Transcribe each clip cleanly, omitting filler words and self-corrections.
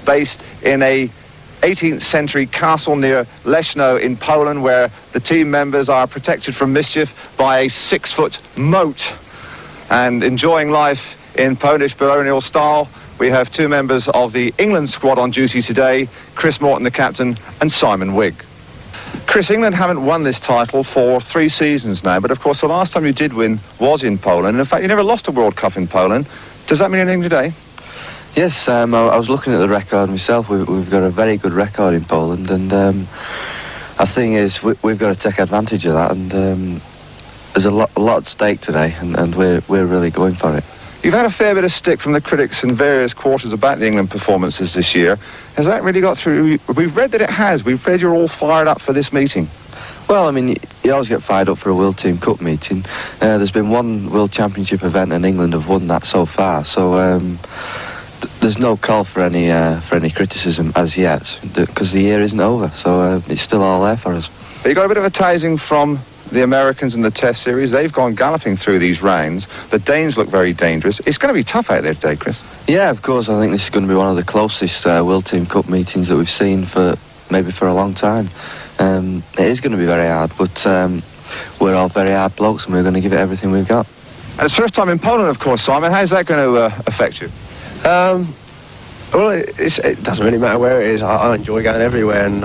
based in a 18th century castle near Leszno in Poland, where the team members are protected from mischief by a 6-foot moat. And enjoying life in Polish baronial style, we have two members of the England squad on duty today, Chris Morton, the captain, and Simon Wigg. Chris, England haven't won this title for 3 seasons now, but of course the last time you did win was in Poland, and in fact you never lost a World Cup in Poland. Does that mean anything today? Yes, I was looking at the record myself. We've got a very good record in Poland, and the thing is we've got to take advantage of that, and there's a lot at stake today, and we're really going for it. You've had a fair bit of stick from the critics in various quarters about the England performances this year. Has that really got through? We've read that it has. We've read you're all fired up for this meeting. Well, I mean, you always get fired up for a World Team Cup meeting. There's been one World Championship event, and England have won that so far, so there's no call for any criticism as yet, because the year isn't over, so it's still all there for us. But you got a bit of a tasing from the Americans in the Test series. They've gone galloping through these rounds. The Danes look very dangerous. It's going to be tough out there today, Chris. Yeah, of course. I think this is going to be one of the closest World Team Cup meetings that we've seen for a long time. It is going to be very hard, but we're all very hard blokes, and we're going to give it everything we've got. And it's first time in Poland, of course, Simon. How's that going to affect you? Well, it doesn't really matter where it is. I enjoy going everywhere, and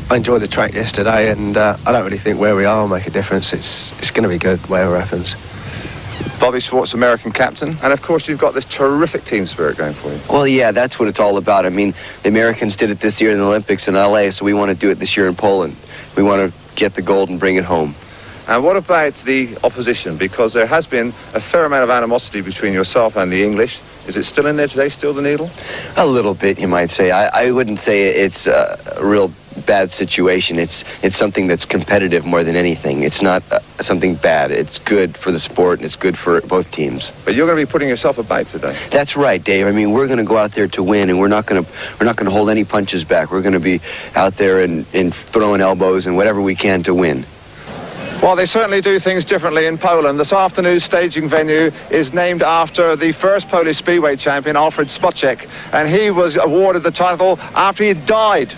I enjoyed the track yesterday, and I don't really think where we are will make a difference. It's going to be good wherever it happens. Bobby Schwartz, American captain, and of course you've got this terrific team spirit going for you. Well, yeah, that's what it's all about. I mean, the Americans did it this year in the Olympics in LA, so we want to do it this year in Poland. We want to get the gold and bring it home. And what about the opposition? Because there has been a fair amount of animosity between yourself and the English. Is it still in there today, still the needle? A little bit, you might say. I wouldn't say it's a real bad situation. It's something that's competitive more than anything. It's not something bad. It's good for the sport, and it's good for both teams. But you're going to be putting yourself about today. That's right, Dave. I mean, we're going to go out there to win, and we're not going to hold any punches back. We're going to be out there and throwing elbows and whatever we can to win. Well, they certainly do things differently in Poland. This afternoon's staging venue is named after the first Polish Speedway champion, Alfred Spocek, and he was awarded the title after he died.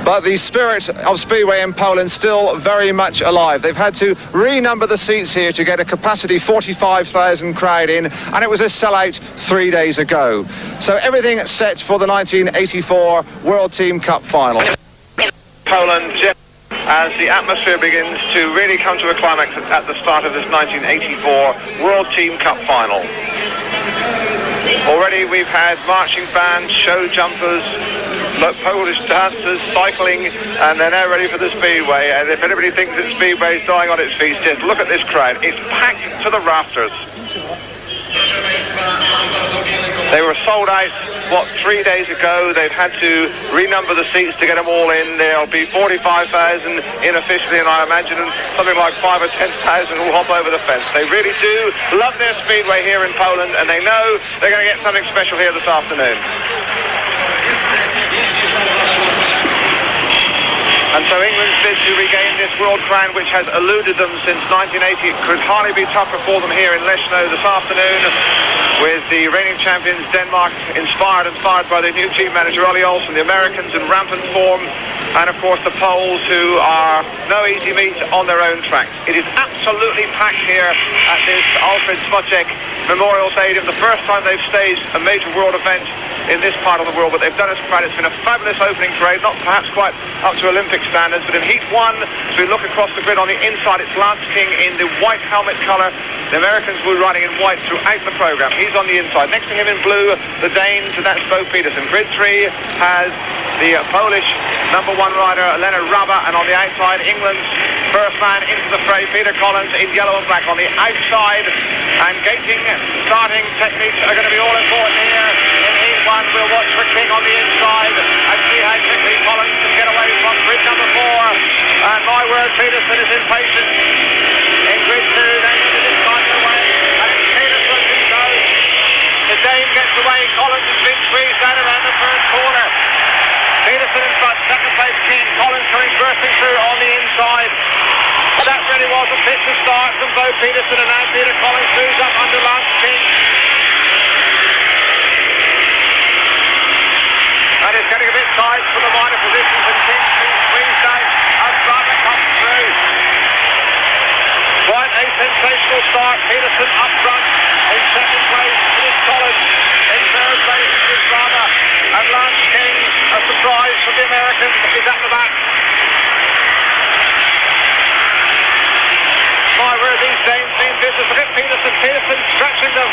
But the spirit of Speedway in Poland still very much alive. They've had to renumber the seats here to get a capacity 45,000 crowd in, and it was a sellout 3 days ago. So everything set for the 1984 World Team Cup final. Poland, as the atmosphere begins to really come to a climax at the start of this 1984 World Team Cup final. Already we've had marching bands, show jumpers, Polish dancers, cycling, and they're now ready for the Speedway. And if anybody thinks that Speedway is dying on its feet, just look at this crowd. It's packed to the rafters. They were sold out, 3 days ago. They've had to renumber the seats to get them all in. There'll be 45,000 in officially, and I imagine something like 5,000 or 10,000 will hop over the fence. They really do love their Speedway here in Poland, and they know they're going to get something special here this afternoon. And so England's bid to regain this world crown, which has eluded them since 1980, could hardly be tougher for them here in Leszno this afternoon, with the reigning champions Denmark inspired by the new team manager Ollie Olsen, the Americans in rampant form, and of course the Poles, who are no easy meat on their own tracks. It is absolutely packed here at this Alfred Spocek Memorial Stadium, the first time they've staged a major world event in this part of the world, but they've done us credit. It's been a fabulous opening parade, not perhaps quite up to Olympic standards, but in Heat 1, as we look across the grid on the inside, it's Lance King in the white helmet colour. The Americans were riding in white throughout the programme. He's on the inside. Next to him in blue, the Danes, and that's Bo Peterson. Grid 3 has the Polish #1 rider, Leonard Raba, and on the outside, England's first man into the fray, Peter Collins, in yellow and black on the outside. And gating, starting techniques are going to be all important here in Heat 1. We'll watch for King on the inside and see how quickly Collins can get away from grid #4. And my word, Peterson is impatient. In grid 2, they need to decide their way, and it's Peterson who goes. The Dane gets away, Collins has been squeezed out around the first corner. Peterson in front, second place King, Collins coming bursting through on the inside. That really was a pit to start from Bo Peterson, and now Peter Collins moves up under Lance King. sides for the minor positions, and King's been squeezed out as Brabham comes through. Quite a sensational start. Peterson up front in second place. It is Collins. In third place it is Brabham. And Lance King, a surprise for the Americans, is at the back. My word, these Danes mean business. Look at Peterson. Peterson stretching them.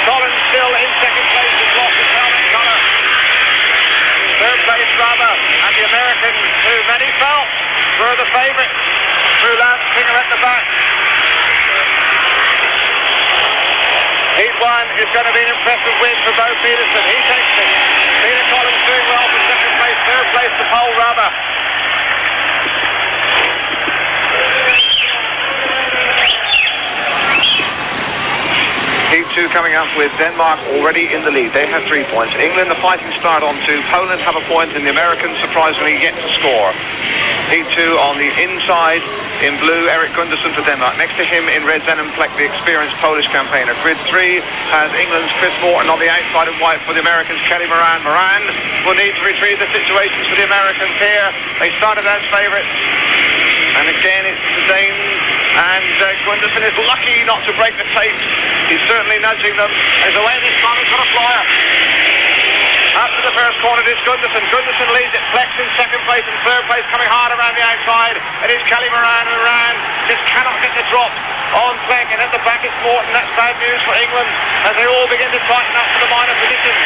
Collins still in second place. He's lost his helmet colour. Third place Brabham. And the Americans, who many felt were the favourites, through Lance King at the back. Heat 1 is going to be an impressive win for Bo Peterson. He takes it. Peter Collins doing well for second place. Third place to Paul Rabba. Heat 2 coming up with Denmark already in the lead. They have 3 points. England, the fighting start on 2. Poland have a point, and the Americans surprisingly yet to score. Heat 2 on the inside in blue, Erik Gundersen for Denmark. Next to him in red, Zenon Plek, the experienced Polish campaigner. Grid 3 has England's Chris Morton. On the outside in white for the Americans, Kelly Moran. Moran will need to retrieve the situations for the Americans here. They started as favourites. And again, it's the Danes. And Gundersen is lucky not to break the tape. He's certainly nudging them. There's away this time, he's got a flyer. After the first corner, it is Gundersen. Gundersen leads it. Flex in second place, and third place coming hard around the outside. It is Kelly Moran. Moran just cannot get the drop on Fleck, and at the back it's Morton. That's bad news for England as they all begin to tighten up for the minor positions.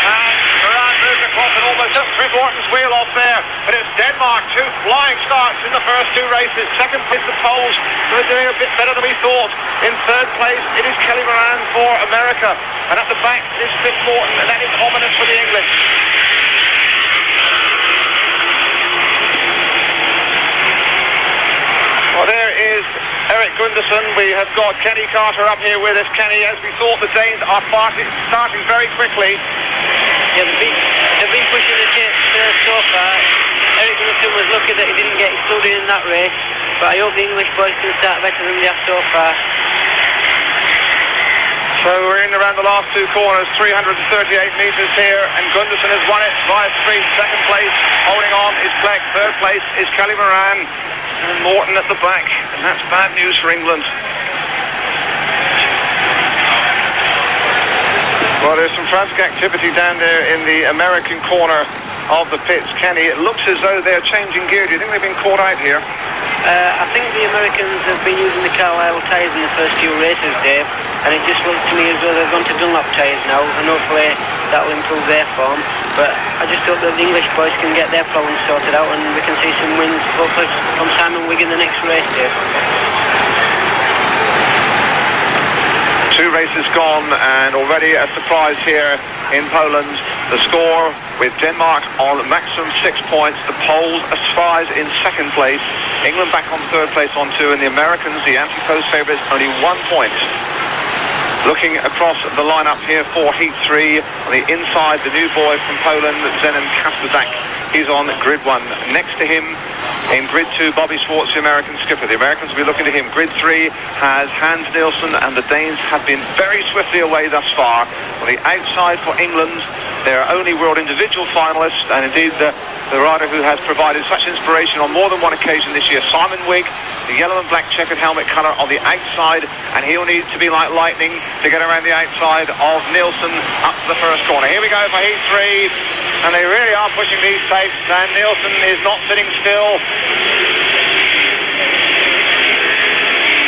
And Moran moves across and almost just threw Morton's wheel off there. But it's Denmark, 2 flying starts in the first 2 races. Second place the Poles, who are doing a bit better than we thought. In third place, it is Kelly Moran for America. And at the back, it is Chris Morton, and that is ominous for the English. Well, there is Erik Gundersen. We have got Kenny Carter up here with us. Kenny, as we thought, the Danes are starting very quickly. Yeah, they've been pushing the tape so far. Erik Gundersen was lucky that he didn't get excluded in that race, but I hope the English boys can start better than they have so far. So we're in around the last 2 corners, 338 metres here, and Gundersen has won it by 3. Second place, holding on, is Fleck. Third place is Kelly Moran, and Morton at the back, and that's bad news for England. Well, there's some frantic activity down there in the American corner of the pits. Kenny, it looks as though they're changing gear. Do you think they've been caught out here? I think the Americans have been using the Carlisle tyres in the first few races, Dave, and it just looks to me as though they're going to Dunlop tyres now, and hopefully that will improve their form. But I just hope that the English boys can get their problems sorted out, and we can see some wins, hopefully from Simon Wigg in the next race, Dave. 2 races gone, and already a surprise here in Poland. The score with Denmark on maximum 6 points, the Poles as far as in second place, England back on third place on 2, and the Americans, the anti-post favourites, only 1 point. Looking across the lineup here for Heat 3, on the inside, the new boy from Poland, Zenon Kasperzak. He's on grid 1. Next to him, in grid 2, Bobby Schwartz, the American skipper. The Americans will be looking to him. Grid 3 has Hans Nielsen, and the Danes have been very swiftly away thus far. On the outside for England, they're only world individual finalists, and indeed the rider who has provided such inspiration on more than one occasion this year, Simon Wigg, the yellow and black checkered helmet colour on the outside, and he'll need to be like lightning to get around the outside of Nielsen up to the first corner. Here we go for Heat 3, and they really are pushing these tapes, and Nielsen is not sitting still.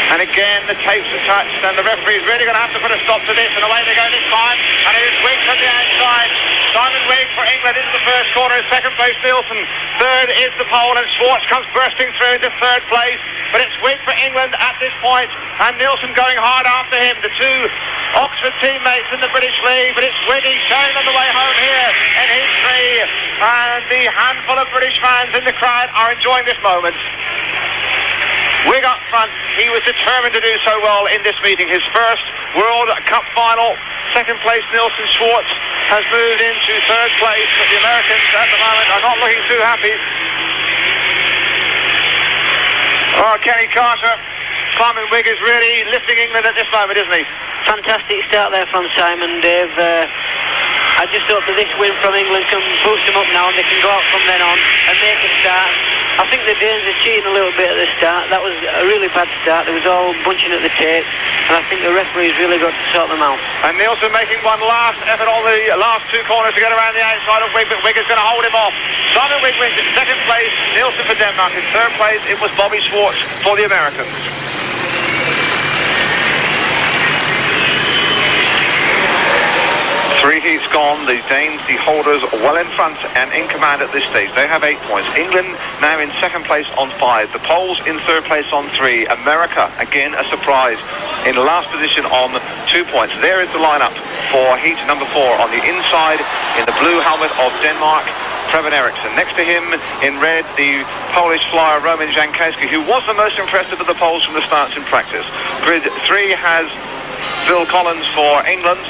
And again, the tapes are touched, and the referee's really going to have to put a stop to this, and away they go this time, and it is Wigg from the outside. Simon Wigg for England into the first corner, in second place Nielsen. Third is the Pole, and Schwartz comes bursting through into third place, but it's Wigg for England at this point, and Nielsen going hard after him. The 2 Oxford teammates in the British League, but it's Wiggy showing on the way home here in Heat 3, and the handful of British fans in the crowd are enjoying this moment. Wigg up front, he was determined to do so well in this meeting. His first World Cup final. Second place Nielsen. Schwartz has moved into third place, but the Americans at the moment are not looking too happy. Oh, Kenny Carter, Simon Wigg is really lifting England at this moment, isn't he? Fantastic start there from Simon, Dave. I just hope that this win from England can boost them up now and they can go out from then on and make a start. I think the Danes are cheating a little bit at the start. That was a really bad start. There was all bunching at the tape, and I think the referee's really got to sort them out. And Nielsen making one last effort on the last two corners to get around the outside of Wigg, but Wigg is going to hold him off. Simon Wigg wins in second place, Nielsen for Denmark. In third place, it was Bobby Schwartz for the Americans. 3 heats gone, the Danes, the holders, well in front and in command at this stage. They have 8 points. England now in second place on 5. The Poles in third place on 3. America, again, a surprise, in last position on 2 points. There is the lineup for heat number 4. On the inside, in the blue helmet of Denmark, Preben Eriksson. Next to him, in red, the Polish flyer Roman Jankowski, who was the most impressive of the Poles from the starts in practice. Grid 3 has Phil Collins for England.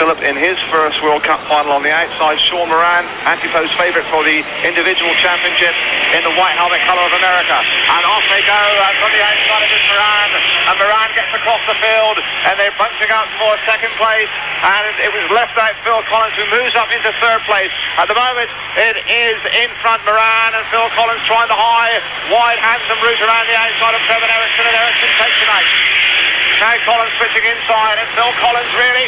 Philip in his first World Cup final on the outside. Sean Moran, Antipose favourite for the individual championship in the white helmet colour of America. And off they go from the outside of this Moran. And Moran gets across the field and they're bunching up for second place. And it was left out Phil Collins, who moves up into third place. At the moment, it is in front Moran and Phil Collins trying the high, wide handsome route around the outside of Preben Eriksson, and Eriksson takes the night. Now Collins switching inside, and Phil Collins really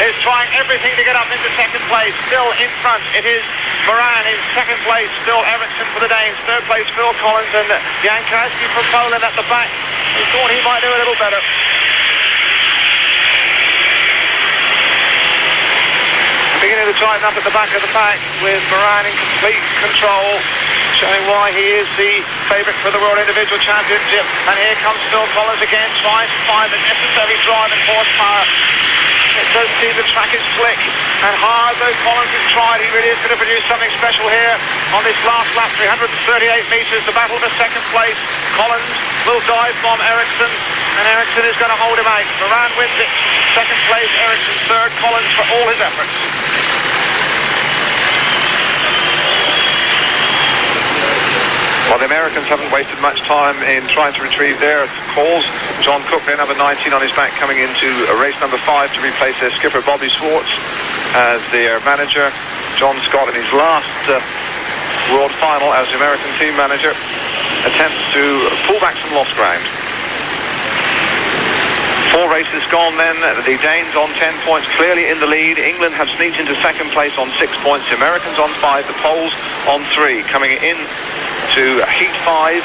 is trying everything to get up into second place. Still in front, it is Moran in second place, still Eriksson for the Danes. Third place, Phil Collins, and Jankowski from Poland at the back. He thought he might do a little better. Beginning to tighten up at the back of the pack with Moran in complete control, showing why he is the favourite for the World Individual Championship. And here comes Phil Collins again, trying to find the necessary drive and horsepower. It does seem the track is slick and hard, though Collins has tried. He really is going to produce something special here on this last lap, 338 metres, the battle for second place. Collins will dive from Eriksson, and Eriksson is going to hold him out. Moran wins it, second place, Eriksson third, Collins for all his efforts. Well, the Americans haven't wasted much time in trying to retrieve their calls. John Cook, their number 19 on his back, coming into race number 5 to replace their skipper Bobby Schwartz as their manager. John Scott, in his last World Final as the American team manager, attempts to pull back some lost ground. 4 races gone then, the Danes on 10 points, clearly in the lead. England have sneaked into second place on 6 points, the Americans on 5, the Poles on 3. Coming in to heat 5,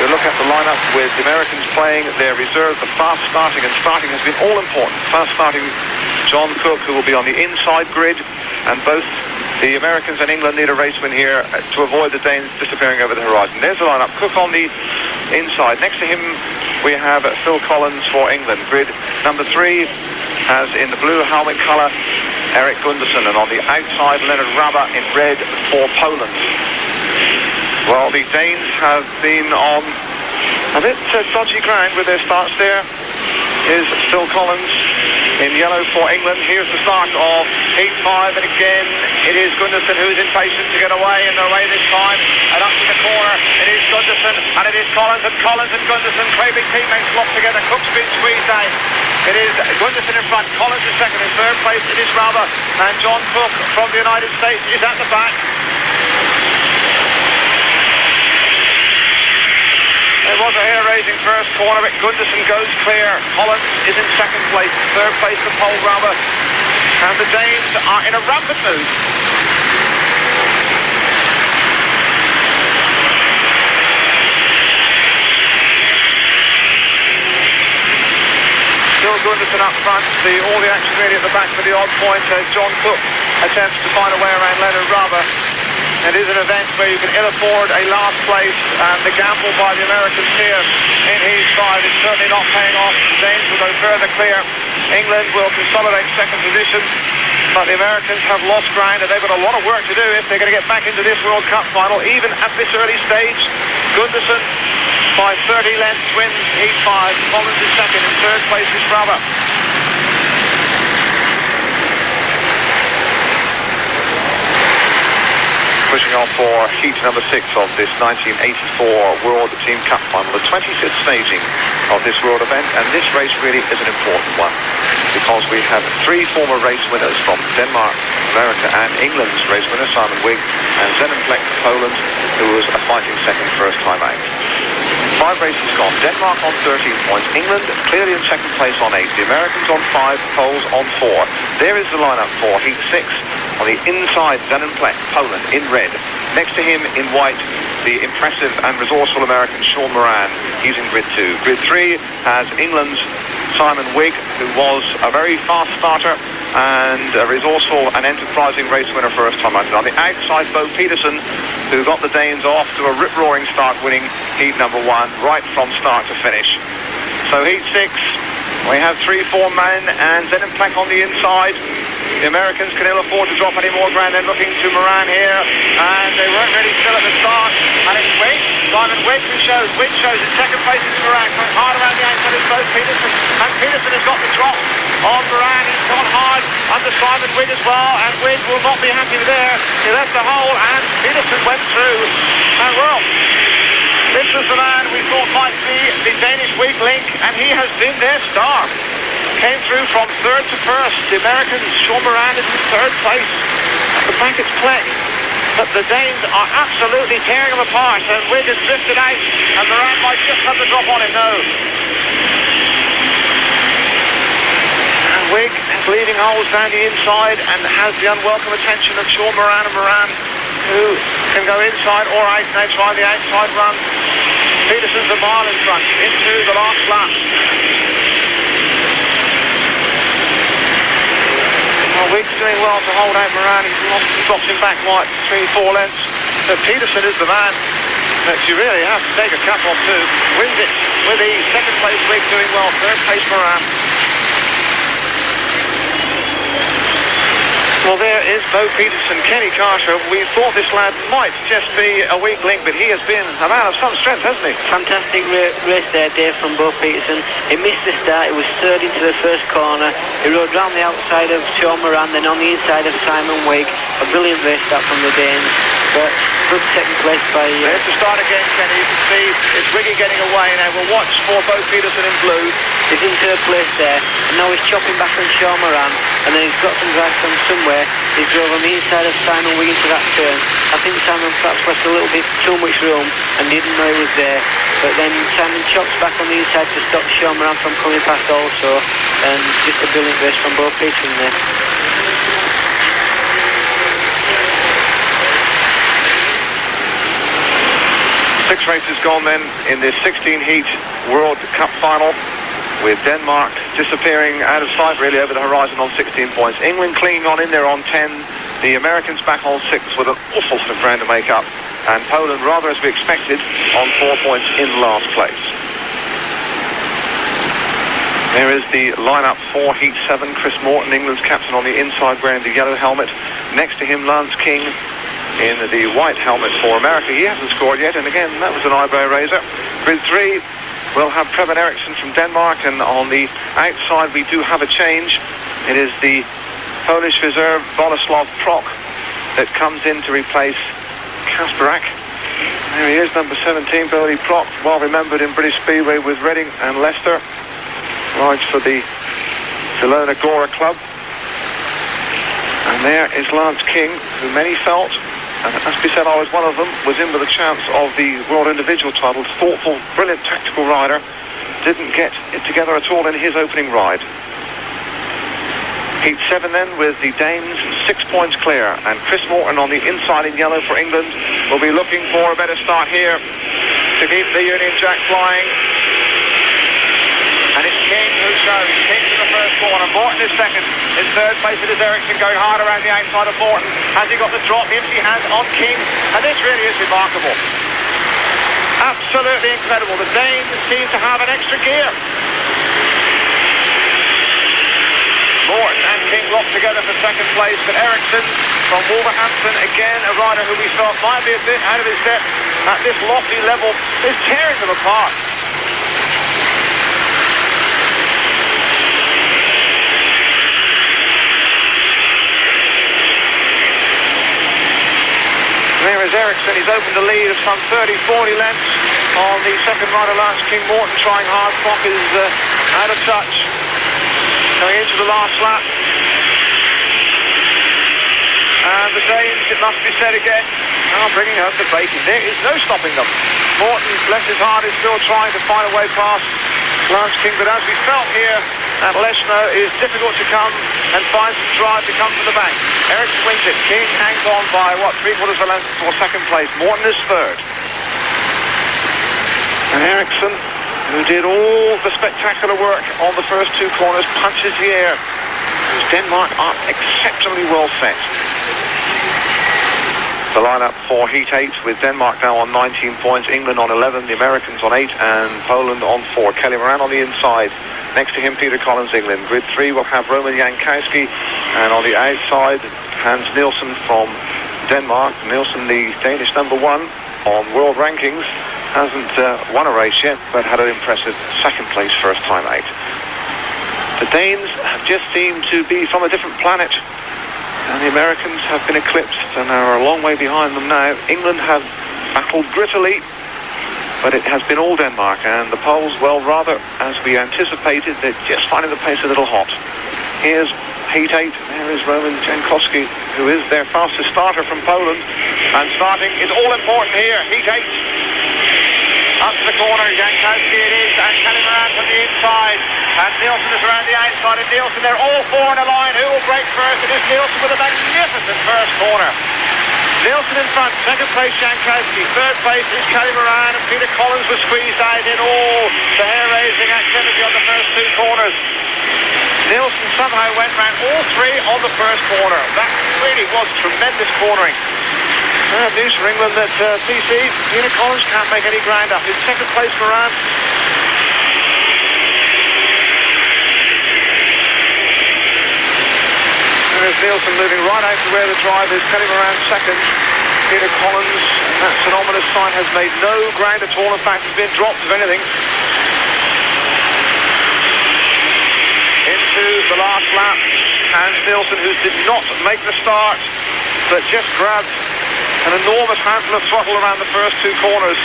we look at the lineup with the Americans playing their reserve, the fast starting, and starting has been all important. Fast starting John Cook, who will be on the inside grid, and both the Americans and England need a race win here to avoid the Danes disappearing over the horizon. There's the lineup, Cook on the inside. Next to him we have Phil Collins for England. Grid number 3 has in the blue helmet colour Erik Gundersen, and on the outside Leonard Raba in red for Poland. Well, the Danes have been on a bit dodgy ground with their starts. There is Phil Collins in yellow for England. Here's the start of heat 5, and again it is Gundersen who's impatient to get away, and they're away this time. And up to the corner, it is Gundersen, and it is Collins and Gundersen, claiming teammates locked together. Cook's been squeezed out. It is Gundersen in front, Collins in second. In third place, it is Raba, and John Cook from the United States is at the back. It was a hair-raising first corner, but Gundersen goes clear. Collins is in second place. Third place to Paul Raba. And the Danes are in a rampant mood. Still Gundersen up front. All the action really at the back for the odd point as John Cook attempts to find a way around Leonard Raba. It is an event where you can ill afford a last place, and the gamble by the Americans here in heat 5 is certainly not paying off. The Danes will go further clear. England will consolidate second position, but the Americans have lost ground, and they've got a lot of work to do if they're going to get back into this World Cup final, even at this early stage. Gundersen by 30 lengths wins heat 5. Collins is second. In third place is Raba. Pushing off for heat number 6 of this 1984 World Team Cup Final, the 25th staging of this world event, and this race really is an important one because we have 3 former race winners from Denmark, America and England's race winner, Simon Wigg, and Zenon Plek, Poland, who was a fighting second first time out. 5 races gone. Denmark on 13 points. England clearly in second place on 8. The Americans on 5. Poles on 4. There is the lineup for Heat 6. On the inside, Zenon Plek, Poland, in red. Next to him in white, the impressive and resourceful American Sean Moran. He's in grid 2. Grid 3 has England's Simon Wigg, who was a very fast starter and a resourceful and enterprising race winner first time out. On the outside, Bo Peterson, who got the Danes off to a rip-roaring start, winning heat number 1 right from start to finish. So heat 6, we have 3-4 men and Zenon Plek on the inside. The Americans can ill afford to drop any more ground. They're looking to Moran here, and they weren't really still at the start. And it's Wigg, Simon Wigg, who shows. Wigg shows in second place is Moran, going hard around the outside is both Peterson, and Peterson has got the drop on Moran. He's gone hard under Simon Wigg as well, and Wigg will not be happy there. He left the hole, and Peterson went through. And well, this was the man we thought might be the Danish weak link, and he has been their star. Came through from third to first. The Americans, Sean Moran is in third place. At the back it's Plek. But the Danes are absolutely tearing them apart, and Wigg has drifted out, and Moran might just have the drop on him, no. And Wigg is leaving holes down the inside and has the unwelcome attention of Sean Moran, and Moran, who can go inside or out, now try the outside run. Peterson's a mile in front into the last lap. Well, Wigg's doing well to hold out Moran. He's dropped him back like 3-4 lengths. But Peterson is the man that you really have to take a cap off to. Wins it with the second place Wigg doing well, third place Moran. Well, there is Bo Peterson, Kenny Carter. We thought this lad might just be a weak link, but he has been a man of some strength, hasn't he? Fantastic race there, Dave, from Bo Peterson. He missed the start. He was third into the first corner. He rode round the outside of Sean Moran, then on the inside of Simon Wigg. A brilliant race start from the Danes. But good second place by... There's the start again, Kenny. You can see it's Wiggy getting away now. We'll watch for Bo Peterson in blue. He's in third place there, and now he's chopping back on Sean Moran, and then he's got some drive from somewhere. He drove on the inside of Simon Wigg into that turn. I think Simon perhaps left a little bit too much room and didn't know he was there. But then Simon chops back on the inside to stop Sean Moran from coming past also, and just a brilliant race from Bo Peterson there. Six races gone then in this 16-heat World Cup final, with Denmark disappearing out of sight really over the horizon on 16 points. England clinging on in there on 10. The Americans back on 6 with an awful lot of ground to make up. And Poland, rather as we expected, on 4 points in last place. There is the lineup for Heat 7. Chris Morton, England's captain, on the inside wearing the yellow helmet. Next to him, Lance King in the white helmet for America. He hasn't scored yet, and again, that was an eyebrow raiser. Grid 3, we'll have Preben Eriksson from Denmark, and on the outside we do have a change. It is the Polish reserve Boleslav Proch that comes in to replace Kasparak. There he is, number 17, Bodie Proch, well remembered in British Speedway with Reading and Leicester. Rides for the Zelona Gora Club. And there is Lance King, who many felt, and it must be said I was one of them, was in with a chance of the World Individual title. Thoughtful, brilliant tactical rider. Didn't get it together at all in his opening ride. Heat 7 then with the Danes 6 points clear, and Chris Morton on the inside in yellow for England will be looking for a better start here to keep the Union Jack flying. And it's King who shows. King to the first corner. Morton is second. In third place it is Eriksson going hard around the outside of Morton. Has he got the drop? Empty hands on King. And this really is remarkable. Absolutely incredible. The Danes seem to have an extra gear. Morton and King locked together for second place, but Eriksson from Wolverhampton, again a rider who we felt might be a bit out of his depth at this lofty level, is tearing them apart. There Here's Ericsson. He's opened the lead of some 30-40 lengths on the second rider, Lance King Morton, trying hard. Clock is out of touch. Going into the last lap. And the Danes, it must be said again, are bringing home the bacon. There is no stopping them. Morton, bless his heart, is still trying to find a way past Lance King, but as we felt here at Leshno, it is difficult to come and find some drive to come from the back. Ericsson wins it. King hangs on by, three-quarters of a length for second place. Morton is third. And Ericsson, who did all the spectacular work on the first two corners, punches the air, because Denmark are exceptionally well set. The lineup for Heat 8 with Denmark now on 19 points, England on 11, the Americans on 8, and Poland on 4. Kelly Moran on the inside. Next to him, Peter Collins, England. Grid 3 will have Roman Jankowski, and on the outside, Hans Nielsen from Denmark. Nielsen, the Danish #1 on world rankings, hasn't won a race yet, but had an impressive second place first time out. The Danes have just seemed to be from a different planet, and the Americans have been eclipsed and are a long way behind them now. England have battled grittily, but it has been all Denmark, and the Poles, well, rather as we anticipated, they're just finding the pace a little hot. Here's Heat 8, there is Roman Jankowski, who is their fastest starter from Poland, and starting is all important here. Heat 8, up to the corner, Jankowski it is, and Kelly Moran from the inside, and Nielsen is around the outside, and Nielsen, they're all four in a line. Who will break first? It is Nielsen with a magnificent first corner. Nielsen in front, second place Jankowski, third place is Kelly Moran, and Peter Collins was squeezed out in all the hair-raising activity on the first two corners. Nielsen somehow went round all three on the first corner. That really was tremendous cornering. News for England that PC, Peter Collins can't make any ground up. In second place Moran. There's Nielsen moving right out to where the drive is. Kelly Moran second. Peter Collins, that's an ominous sign, has made no ground at all. In fact, has been dropped, if anything. Into the last lap. Hans Nielsen, who did not make the start, but just grabbed an enormous handful of throttle around the first two corners.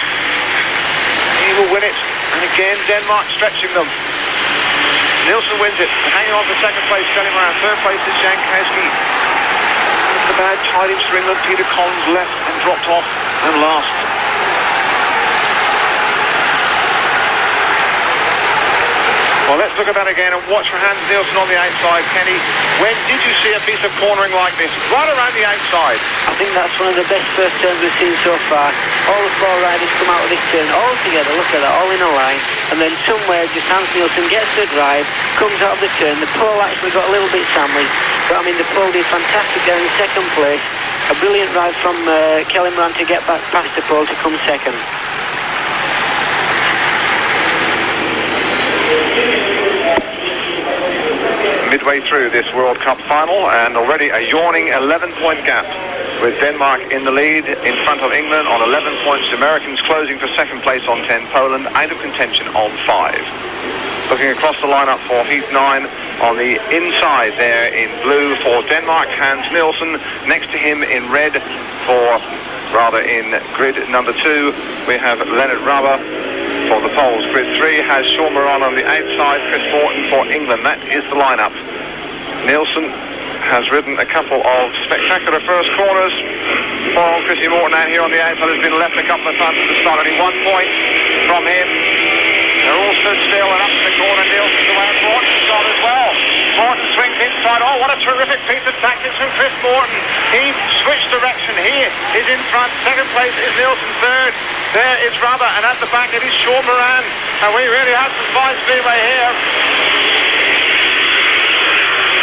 He will win it. And again, Denmark stretching them. Nielsen wins it, hanging on for second place, Kelly Moran. Third place is Jankowski. The bad tidings for England. Peter Collins left and dropped off and last. Well, let's look at that again and watch for Hans Nielsen on the outside. Kenny, when did you see a piece of cornering like this? Right around the outside. I think that's one of the best first turns we've seen so far. All the four riders come out of this turn all together, look at that, all in a line. And then somewhere just Hans Nielsen gets the drive, comes out of the turn. The pole actually got a little bit sandwiched, but I mean the pole did fantastic there in second place. A brilliant ride from Kelly Moran to get back past the pole to come second. Midway through this World Cup final, and already a yawning 11-point gap with Denmark in the lead in front of England on 11 points. The Americans closing for second place on 10. Poland out of contention on 5. Looking across the lineup for Heat 9, on the inside there in blue for Denmark, Hans Nielsen. Next to him in red in grid number 2, we have Leonard Rubber. For the Poles, grid 3 has Sean Moran on the outside, Chris Morton for England. That is the lineup. Nielsen has ridden a couple of spectacular first corners. Poor old Chrissy Morton out here on the outside has been left a couple of times at the start. Only 1 point from him. They're all stood still and up to the corner. Nielsen's away and Morton's gone as well. Morton swings inside. Oh, what a terrific piece of tactics from Chris Morton. He switched direction. He is in front. Second place is Nielsen. Third. There is Rubber, and at the back it is Sean Moran. And we really have some fine speedway here.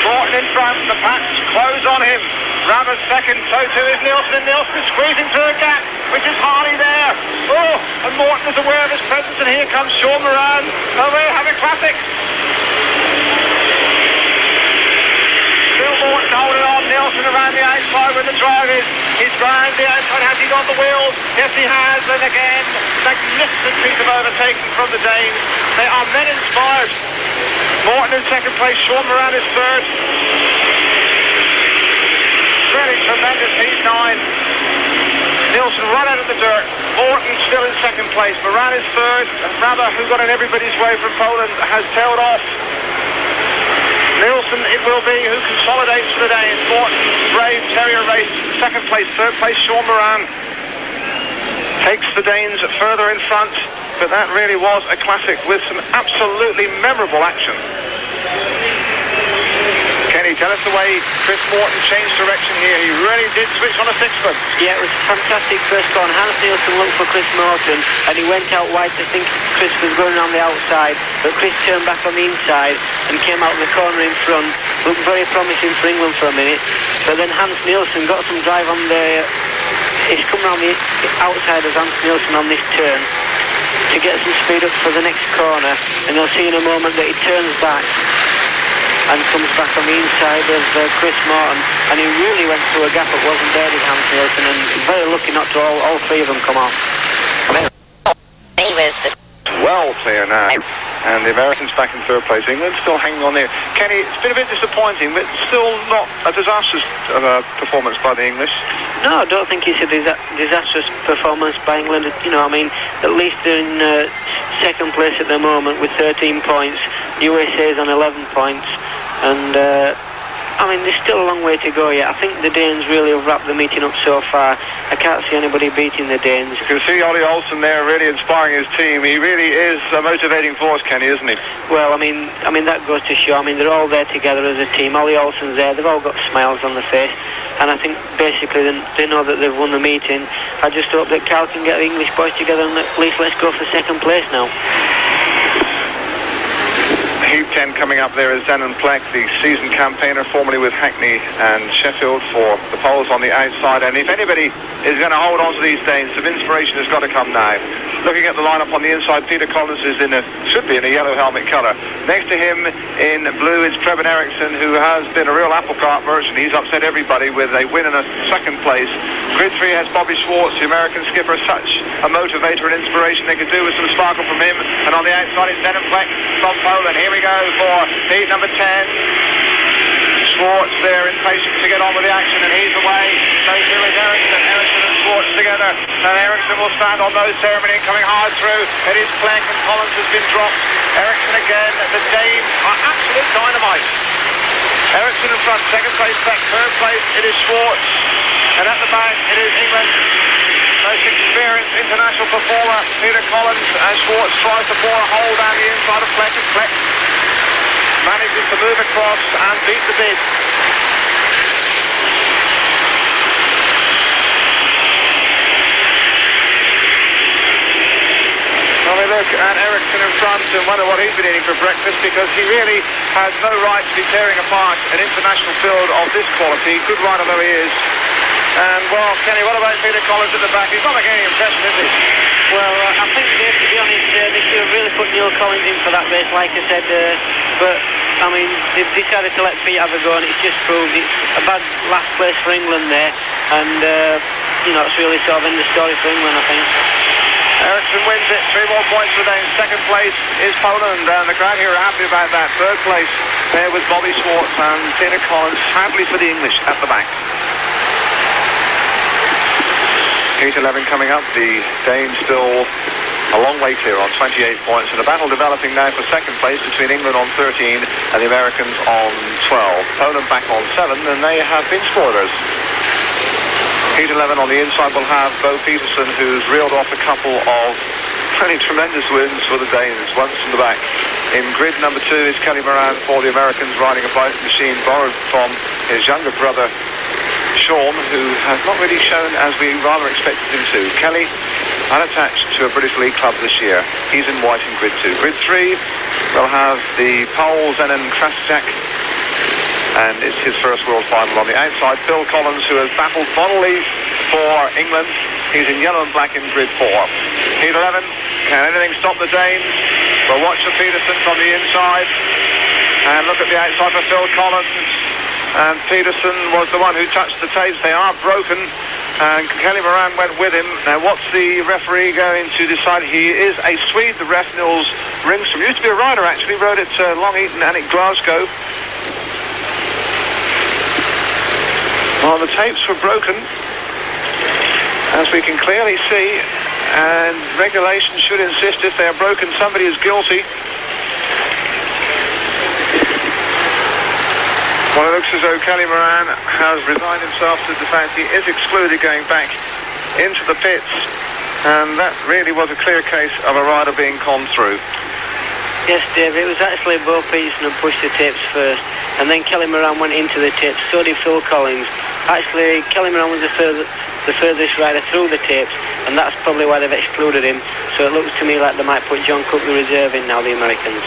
Morton in front, the patch close on him. Rubber's second, so too is Nielsen, and Nielsen squeezing through a gap, which is Harley there. Oh, and Morton is aware of his presence, and here comes Sean Moran. Oh, we have a classic. Still Morton holding on, Nielsen around the outside where the drive is. He's round the outside. Has he got the wheels? Yes, he has. And again, magnificent piece of overtaking from the Danes. They are men inspired. Morton in second place. Sean Moran is third. Really tremendous Heat 9. Nielsen right out of the dirt. Morton still in second place. Moran is third. And Raba, who got in everybody's way from Poland, has tailed off. Nielsen it will be who consolidates for the day. It's Morton, brave terrier race, second place. Third place, Sean Moran takes the Danes further in front, but that really was a classic with some absolutely memorable action. Kenny, tell us the way Chris Morton changed direction here. He really did switch on a sixpence. Yeah, it was a fantastic first corner. Hans Nielsen looked for Chris Morton and he went out wide to think Chris was going on the outside, but Chris turned back on the inside and came out of the corner in front. Looked very promising for England for a minute, but then Hans Nielsen got some drive on the... He's come around the outside of Hans Nielsen on this turn to get some speed up for the next corner, and you'll see in a moment that he turns back and comes back on the inside of Chris Morton, and he really went through a gap that wasn't there with Hans Nielsen, and very lucky not to all three of them come off. Well clear now, and the Americans back in third place. England still hanging on there. Kenny, it's been a bit disappointing, but still not a disastrous performance by the English. No, I don't think it's a disastrous performance by England. You know, I mean, at least they're in second place at the moment with 13 points. USA is on 11 points. And, I mean, there's still a long way to go yet. I think the Danes really have wrapped the meeting up so far. I can't see anybody beating the Danes. You can see Ollie Olsen there really inspiring his team. He really is a motivating force, Kenny, isn't he? Well, I mean that goes to show. I mean, they're all there together as a team. Ollie Olsen's there. They've all got smiles on their face. And I think basically they know that they've won the meeting. I just hope that Cal can get the English boys together and at least let's go for second place now. Heat 10 coming up there is Zenon Plek, the seasoned campaigner, formerly with Hackney and Sheffield for the Poles on the outside. And if anybody is going to hold on to these Danes, some inspiration has got to come now. Looking at the lineup on the inside, Peter Collins is should be in a yellow helmet colour. Next to him in blue is Preben Eriksson, who has been a real apple cart merchant. He's upset everybody with a win and a second place. Grid 3 has Bobby Schwartz, the American skipper, such a motivator and inspiration. They could do with some sparkle from him. And on the outside is Zenon Plek from Poland. Here we go for heat number 10. Schwartz there, impatient to get on with the action, and he's away. So here is Eriksson and Schwartz together. And Eriksson will stand on nose ceremony, coming hard through. It is Plek, and Collins has been dropped. Eriksson again. The Danes are absolute dynamite. Eriksson in front, second place Plek, third place it is Schwartz. And at the back it is England. Most experienced international performer, Peter Collins, and Schwartz tries to bore a hole down the inside of Plek, and Plek manages to move across and beat the bid. Well, we look at Eriksson in front and wonder what he's been eating for breakfast, because he really has no right to be tearing apart an international field of this quality, good rider though he is. And, well, Kenny, what about Peter Collins at the back? He's not making any impression, is he? Well, I think, to be honest, they should have really put Neil Collins in for that race, like I said. But, I mean, they've decided to let Pete have a go, and it's just proved it's a bad last place for England there. And, you know, it's really sort of in the story for England, I think. Eriksson wins it, 3 more points for them. Second place is Poland, and the crowd here are happy about that. Third place there with Bobby Schwartz and Peter Collins, sadly for the English at the back. Heat 11 coming up, the Danes still a long way clear on 28 points, and a battle developing now for second place between England on 13 and the Americans on 12. Poland back on 7, and they have been spoilers. Heat 11 on the inside will have Bo Peterson, who's reeled off a couple of pretty tremendous wins for the Danes, once from the back. In grid number 2 is Kelly Moran for the Americans, riding a bike machine borrowed from his younger brother Sean, who has not really shown as we rather expected him to. Kelly, unattached to a British League club this year. He's in white in grid 2. Grid 3 will have the Pole Zenon Krasczak, and it's his first world final. On the outside, Phil Collins, who has battled bodily for England. He's in yellow and black in grid 4. Heat 11, can anything stop the Danes? We'll watch for Peterson from the inside, and look at the outside for Phil Collins. And Peterson was the one who touched the tapes. They are broken, and Kelly Moran went with him. Now, what's the referee going to decide? He is a Swede, the ref, Nils Ringstrom. Used to be a rider, actually. Rode at Long Eaton and at Glasgow. Well, the tapes were broken as as we can clearly see, and regulation should insist if they're broken, somebody is guilty. Well, it looks as though Kelly Moran has resigned himself to the fact he is excluded going back into the pits, and that really was a clear case of a rider being conned through. Yes, Dave, it was actually Bo Peterson who pushed the tips first, and then Kelly Moran went into the tips, so did Phil Collins. Actually, Kelly Moran was the furthest rider through the tips, and that's probably why they've excluded him. So it looks to me like they might put John Cook, the reserve, in now, the Americans.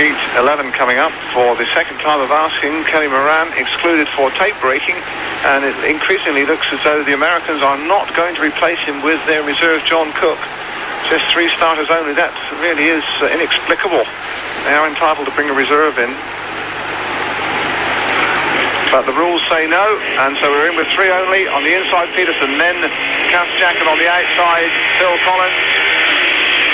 Heat 11 coming up for the second time of asking. Kelly Moran excluded for tape breaking, and it increasingly looks as though the Americans are not going to replace him with their reserve John Cook. Just 3 starters only. That really is inexplicable. They are entitled to bring a reserve in, but the rules say no, and so we're in with 3 only. On the inside, Peterson, then Kasjak, and on the outside, Phil Collins.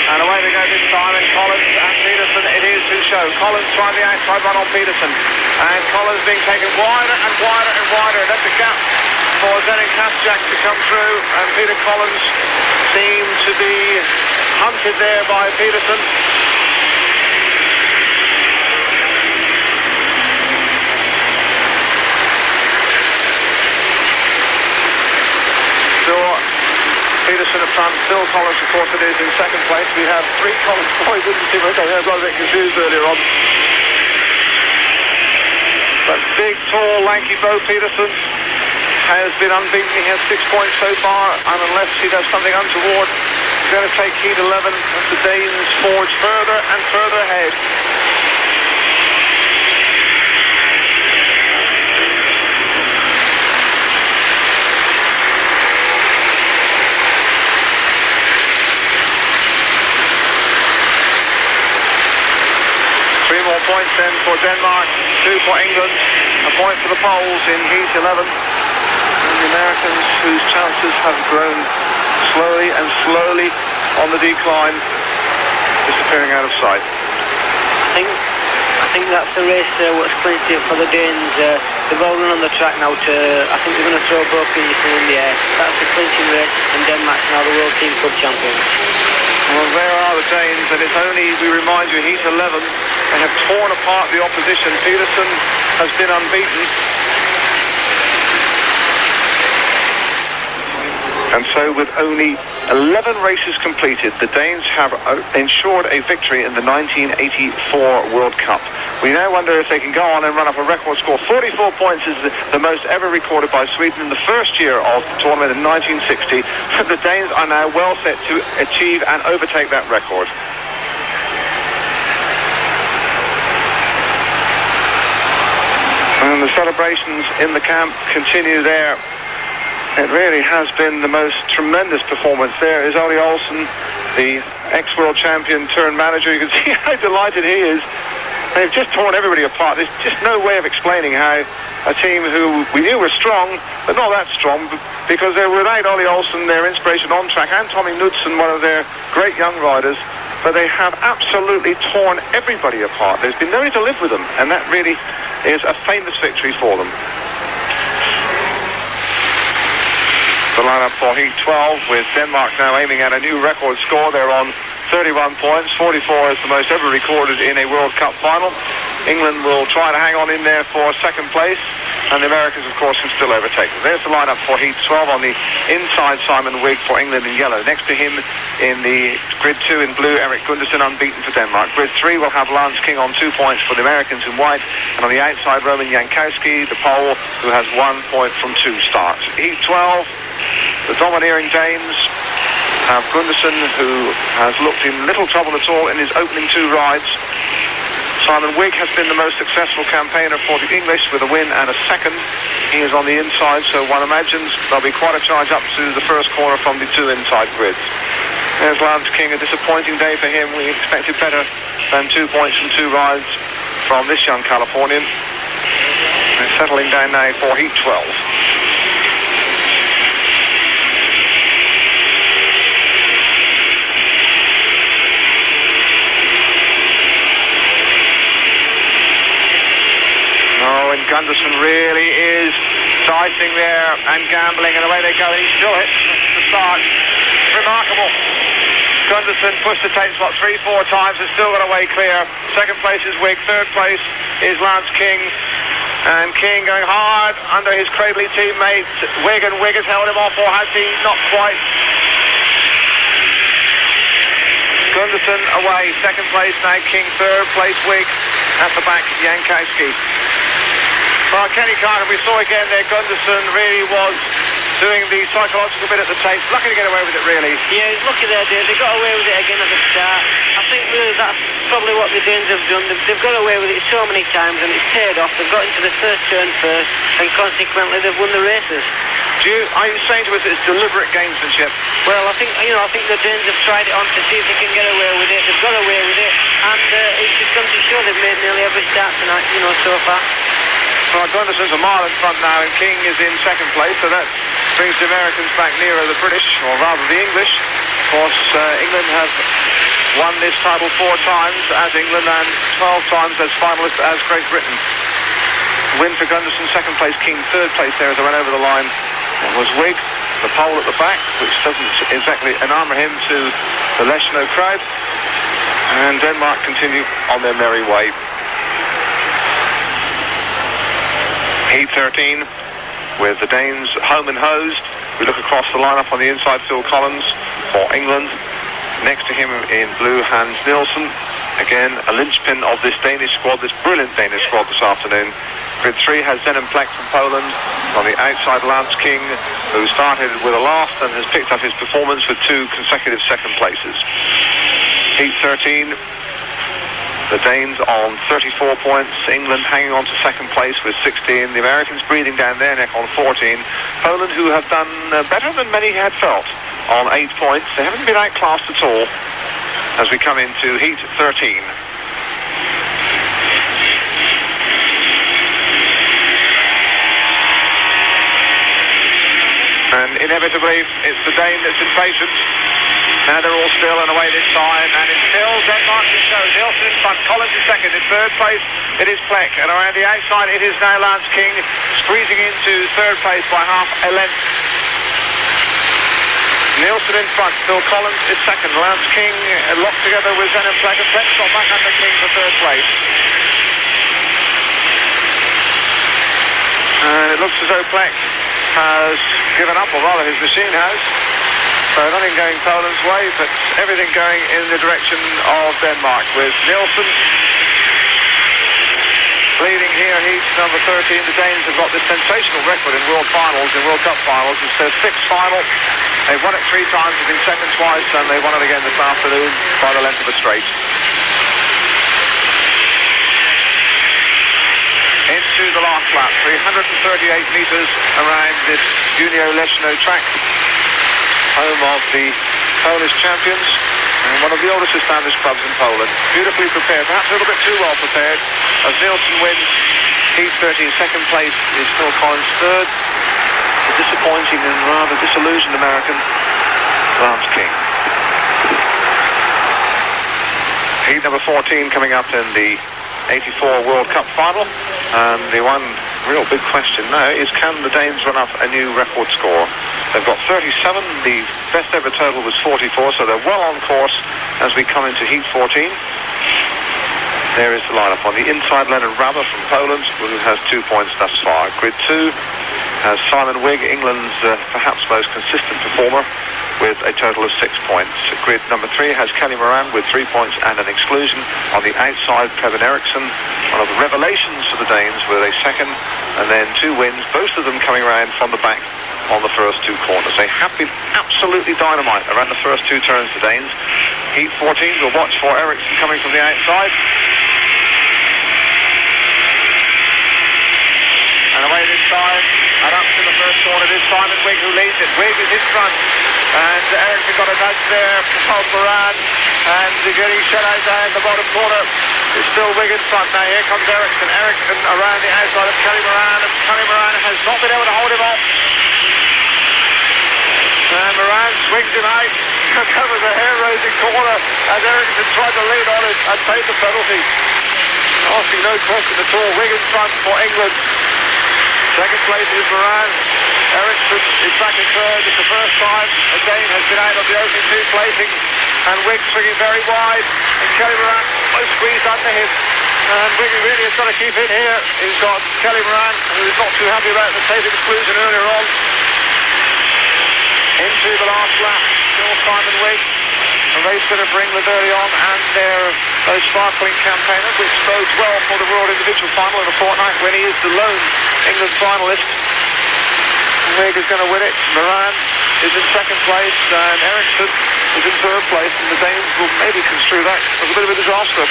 And away we go this time, and Collins and Peterson, it is to show. Collins trying the outside run on Peterson, and Collins being taken wider and wider and wider. That's a gap for Zdeněk Kasjak to come through, and Peter Collins seemed to be hunted there by Peterson. Peterson up front, Phil Collins, of course, it is in second place. We have 3 Collins boys, didn't see much. I got a bit confused earlier on. But big, tall, lanky Bo Peterson has been unbeaten. He has 6 points so far, and unless he does something untoward, he's going to take heat 11 as the Danes forge further and further ahead. Points then for Denmark, 2 for England, a point for the Poles in heat 11, and the Americans, whose chances have grown slowly and slowly on the decline, disappearing out of sight. I think that's the race what's clinched it for the Danes. They've all run on the track now to, I think they're going to throw Bo Peterson in the air. That's the clinching race, and Denmark's now the World Team Cup champions. Well, there are the Danes, and it's only, we remind you, heat 11. They have torn apart the opposition. Peterson has been unbeaten. And so with only 11 races completed, the Danes have ensured a victory in the 1984 World Cup. We now wonder if they can go on and run up a record score. 44 points is the most ever recorded by Sweden in the first year of the tournament in 1960. The Danes are now well set to achieve and overtake that record. And the celebrations in the camp continue there. It really has been the most tremendous performance. There is Ole Olsen, the ex-world champion turned manager. You can see how delighted he is. They've just torn everybody apart. There's just no way of explaining how a team who we knew were strong, but not that strong, because they were without Ole Olsen, their inspiration on track, and Tommy Knudsen, one of their great young riders, but they have absolutely torn everybody apart. There's been nobody to live with them, and that really is a famous victory for them. The lineup for heat 12, with Denmark now aiming at a new record score. They're on 31 points. 44 is the most ever recorded in a World Cup final. England will try to hang on in there for second place, and the Americans, of course, can still overtake them. There's the lineup for heat 12. On the inside, Simon Wigg for England in yellow. Next to him in the grid 2 in blue, Erik Gundersen, unbeaten for Denmark. Grid 3 will have Lance King on 2 points for the Americans in white, and on the outside, Roman Jankowski, the Pole, who has 1 point from 2 starts. Heat 12, the domineering Danes have Gundersen, who has looked in little trouble at all in his opening 2 rides. Simon Wigg has been the most successful campaigner for the English, with a win and a second. He is on the inside, so one imagines there'll be quite a charge up to the first corner from the 2 inside grids. There's Lance King, a disappointing day for him. We expected better than 2 points from 2 rides from this young Californian. They're settling down now for heat 12. Oh, and Gundersen really is icing there and gambling, and away they go, and he still hits the start. Remarkable. Gunderson pushed the tape slot 3-4 times and still got away clear. Second place is Wigg, third place is Lance King. And King going hard under his Cradley teammate Wigg, and Wigg has held him off, or has he? Not quite. Gunderson away, second place now King, third place Wigg, at the back Jankowski. Well, Kenny Carter, we saw again there, Gunderson really was doing the psychological bit at the tape. Lucky to get away with it, really. Yeah, he's lucky there, Dave. They got away with it again at the start. I think really that's probably what the Danes have done. They've got away with it so many times, and it's paid off. They've got into the first turn first, and consequently they've won the races. Are you saying to us it's deliberate gamesmanship? Well, I think the Danes have tried it on to see if they can get away with it. They've got away with it, and it's just going to show they've made nearly every start tonight, so far. Well, Gunderson's a mile in front now, and King is in second place, so that brings the Americans back nearer the British, or rather the English. Of course, England have won this title 4 times as England, and 12 times as finalists as Great Britain. Win for Gunderson, second place King, third place there as they ran over the line was Wigg, the pole at the back, which doesn't exactly enamour him to the Leshno crowd. And Denmark continue on their merry way. Heat 13 with the Danes home and hosed. We look across the lineup on the inside, Phil Collins for England. Next to him in blue, Hans Nielsen. Again, a linchpin of this Danish squad, this brilliant Danish squad this afternoon. Grid 3 has Zenon Plek from Poland. On the outside, Lance King, who started with a last and has picked up his performance with 2 consecutive second places. Heat 13. The Danes on 34 points, England hanging on to second place with 16, the Americans breathing down their neck on 14, Poland, who have done better than many had felt, on 8 points. They haven't been outclassed at all as we come into Heat 13. And inevitably, it's the Dane that's impatient. Now they're all still and away this time, and it's still Denmark to show. Nielsen in front, Collins in second. In third place, it is Plek, and around the outside, it is now Lance King, squeezing into third place by half a length. Nielsen in front, Phil Collins is second. Lance King locked together with Zenon Plek, and Plek got back under King for third place. And it looks as though Plek has given up, or rather his machine has. So nothing going Poland's way, but everything going in the direction of Denmark, with Nielsen leading here, heat number 13. The Danes have got this sensational record in World Finals, in World Cup Finals. It's their 6th final. They've won it 3 times, they've been second twice, and they won it again this afternoon by the length of a straight. Into the last lap, 338 metres around this Unio Leszno track, home of the Polish champions and one of the oldest established clubs in Poland. Beautifully prepared, perhaps a little bit too well prepared, as Nielsen wins Heat 13. Second place is Phil Collins. Third, the disappointing and rather disillusioned American Lance King. Heat number 14 coming up in the 84 World Cup final, and the one real big question now is, can the Danes run up a new record score? They've got 37, the best ever total was 44, so they're well on course as we come into Heat 14. There is the lineup. On the inside, Leonard Rabba from Poland, who has 2 points thus far. Grid 2 has Simon Wigg, England's perhaps most consistent performer, with a total of 6 points. Grid number 3 has Kelly Moran with 3 points and an exclusion. On the outside, Kevin Eriksson, one of the revelations for the Danes, with a second and then 2 wins, both of them coming around from the back on the first 2 corners. They have been absolutely dynamite around the first 2 turns, the Danes. Heat 14, we'll watch for Eriksson coming from the outside. And away this time, and up to the first corner, it is Simon Wigg who leads it. Wigg is in front, and Eriksson got a nudge there from Moran, and getting shut out down the bottom corner. It's still Wigg in front. Now here comes Eriksson. Eriksson around the outside of Kelly Moran, and Kelly Moran has not been able to hold him off. And Moran swings him out, covers a hair-raising corner as Eriksson tried to lead on it and paid the penalty. Asking no question at all. Wigg in front for England. Second place is Moran. Eriksson is back in third. It's the first time a Dane has been out of the opening two placings. And Wigg swinging very wide. And Kelly Moran almost squeezed under him. And Wigg really has got to keep it here. He's got Kelly Moran, who is not too happy about the safety exclusion earlier on. Into the last lap, still Simon Wigg. A race going to bring Laverty on and those sparkling campaigners, which bodes well for the World Individual Final in a fortnight when he is the lone England finalist. Wigg is going to win it. Moran is in second place and Eriksson is in third place, and the Danes will maybe construe that as a bit of a disaster.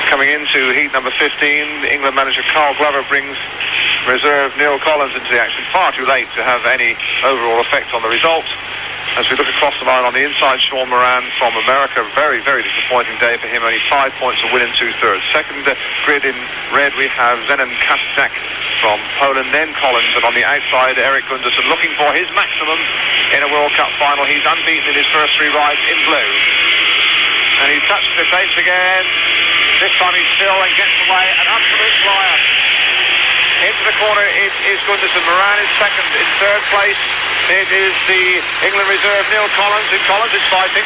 Coming into heat number 15, England manager Carl Glover brings reserve Neil Collins into the action. Far too late to have any overall effect on the result. As we look across the line on the inside, Sean Moran from America, very, very disappointing day for him. Only 5 points to win in 2/3. Second grid in red, we have Zenon Kastak from Poland, then Collins, and on the outside, Erik Gundersen looking for his maximum in a World Cup final. He's unbeaten in his first 3 rides in blue. And he touches the base again. This time he's still and gets away, an absolute flyer. Into the corner it is Gundersen. Moran is second. In third place it is the England reserve Neil Collins, and Collins is fighting.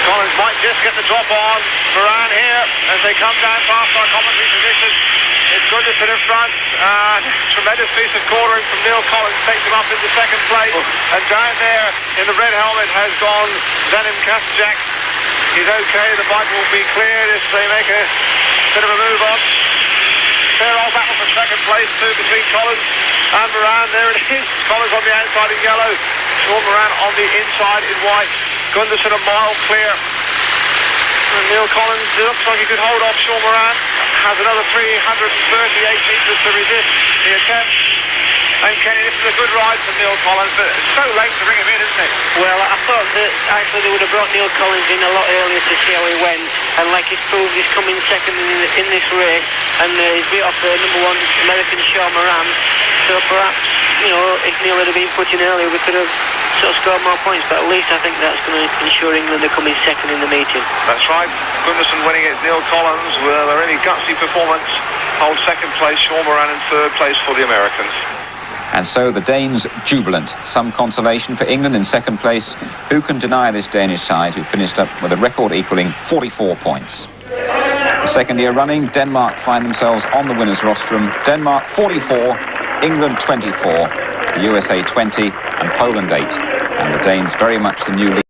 Collins might just get the drop on Moran here as they come down past our commentary position. It's Gundersen in front. Tremendous piece of quartering from Neil Collins, takes him up into second place. And down there in the red helmet has gone Zenon Kastak. He's okay, the bike will be cleared if they make a bit of a move on. Fair old battle for second place too between Collins and Moran. There it is. Collins on the outside in yellow. Sean Moran on the inside in white. Gundersen a mile clear. And Neil Collins, it looks like he could hold off Sean Moran. Has another 338 metres to resist the attempt. And Kenny, this is a good ride from Neil Collins, but it's so late to bring him in, isn't it? Well, I thought that actually they would have brought Neil Collins in a lot earlier to see how he went. And like he's proved, he's coming second in this race. And he's beat off the number 1 American Sean Moran. So perhaps, you know, if Neil had been put in earlier, we could have sort of scored more points. But at least I think that's going to ensure England are coming second in the meeting. That's right. Gundersen winning it. Neil Collins with a really gutsy performance. Holds second place. Sean Moran in third place for the Americans. And so the Danes jubilant. Some consolation for England in second place. Who can deny this Danish side, who finished up with a record equalling 44 points? The second year running, Denmark find themselves on the winners' rostrum. Denmark 44, England 24, the USA 20 and Poland 8. And the Danes very much the new lead.